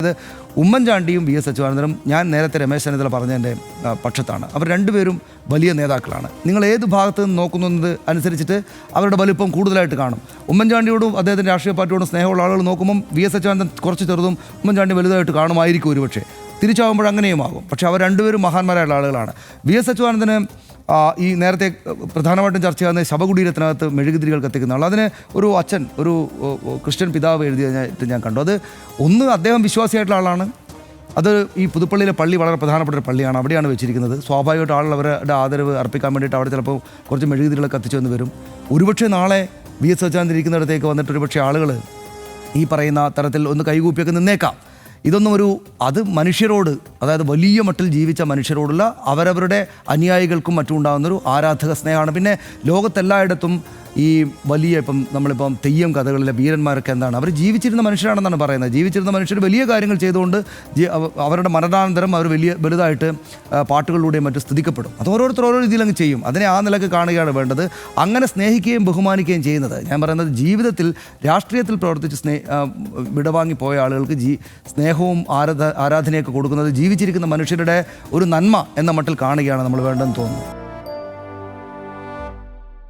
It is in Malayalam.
അത് ഉമ്മൻചാണ്ടിയും വി എസ് അച്യുതാനന്ദനും ഞാൻ നേരത്തെ രമേശ് ചെന്നിത്തല പറഞ്ഞതിൻ്റെ പക്ഷത്താണ്. അവർ രണ്ടുപേരും വലിയ നേതാക്കളാണ്. നിങ്ങൾ ഏത് ഭാഗത്ത് നിന്ന് നോക്കുന്നത് അനുസരിച്ചിട്ട് അവരുടെ വലിപ്പം കൂടുതലായിട്ട് കാണും. ഉമ്മൻചാണ്ടിയോടും അദ്ദേഹത്തിൻ്റെ രാഷ്ട്രീയ പാർട്ടിയോടും സ്നേഹമുള്ള ആളുകൾ നോക്കുമ്പം വി എസ് അച്യുതാനന്ദൻ കുറച്ച് ചെറുതും ഉമ്മൻചാണ്ടി വലുതായിട്ട് കാണുമായിരിക്കും ഒരുപക്ഷെ. തിരിച്ചാകുമ്പോൾ അങ്ങനെയുമാകും. പക്ഷേ അവർ രണ്ടുപേരും മഹാന്മാരായുള്ള ആളുകളാണ്. വി എസ് അച്യുതാനന്ദന് ഈ നേരത്തെ പ്രധാനമായിട്ടും ചർച്ച ചെയ്യുന്ന ശവകുടീരത്തിനകത്ത് മെഴുകുതിരികൾ കത്തിക്കുന്ന ആൾ, അതിന് ഒരു അച്ഛൻ, ഒരു ക്രിസ്ത്യൻ പിതാവ് എഴുതിയതായിട്ട് ഞാൻ കണ്ടു. അത് ഒന്ന് അദ്ദേഹം വിശ്വാസിയായിട്ടുള്ള ആളാണ്. അത് ഈ പുതുപ്പള്ളിയിലെ പള്ളി വളരെ പ്രധാനപ്പെട്ട ഒരു പള്ളിയാണ്, അവിടെയാണ് വെച്ചിരിക്കുന്നത്. സ്വാഭാവികമായിട്ട് ആളുകൾ അവരുടെ ആദരവ് അർപ്പിക്കാൻ വേണ്ടിയിട്ട് അവിടെ ചിലപ്പോൾ കുറച്ച് മെഴുകുതിരികൾ കത്തിച്ചു എന്ന് വരും. ഒരുപക്ഷെ നാളെ വി എസ് അച്യുതാനന്ദൻ ഇരിക്കുന്നിടത്തേക്ക് വന്നിട്ട് ഒരുപക്ഷെ ആളുകൾ ഈ പറയുന്ന തരത്തിൽ ഒന്ന് കൈകൂപ്പിയൊക്കെ നിന്നേക്കാം. ഇതൊന്നും അത് മനുഷ്യരോട്, അതായത് വലിയ മട്ടിൽ ജീവിച്ച മനുഷ്യരോടുള്ള അവരവരുടെ അനുയായികൾക്കും മറ്റും ഉണ്ടാകുന്നൊരു ആരാധക സ്നേഹമാണ്. പിന്നെ ലോകത്തെല്ലായിടത്തും ഈ വലിയ നമ്മളിപ്പം തെയ്യം കഥകളിലെ വീരന്മാരൊക്കെ എന്താണ്, അവർ ജീവിച്ചിരുന്ന മനുഷ്യരാണെന്നാണ് പറയുന്നത്. ജീവിച്ചിരുന്ന മനുഷ്യർ വലിയ കാര്യങ്ങൾ ചെയ്തുകൊണ്ട് അവരുടെ മരണാനന്തരം അവർ വലുതായിട്ട് പാട്ടുകളിലൂടെയും മറ്റും സ്തുതിക്കപ്പെടും. അത് ഓരോരുത്തർ ഓരോ രീതിയിൽ അങ്ങ് ചെയ്യും. അതിനെ ആ നിലക്ക് കാണുകയാണ് വേണ്ടത്. അങ്ങനെ സ്നേഹിക്കുകയും ബഹുമാനിക്കുകയും ചെയ്യുന്നത്, ഞാൻ പറയുന്നത് ജീവിതത്തിൽ രാഷ്ട്രീയത്തിൽ പ്രവർത്തിച്ച് വിടവാങ്ങിപ്പോയ ആളുകൾക്ക് സ്നേഹവും ആരാധനയൊക്കെ കൊടുക്കുന്നത് ജീവിച്ചിരിക്കുന്ന മനുഷ്യരുടെ ഒരു നന്മ എന്ന മട്ടിൽ കാണുകയാണ് നമ്മൾ വേണ്ടതെന്ന് തോന്നുന്നു.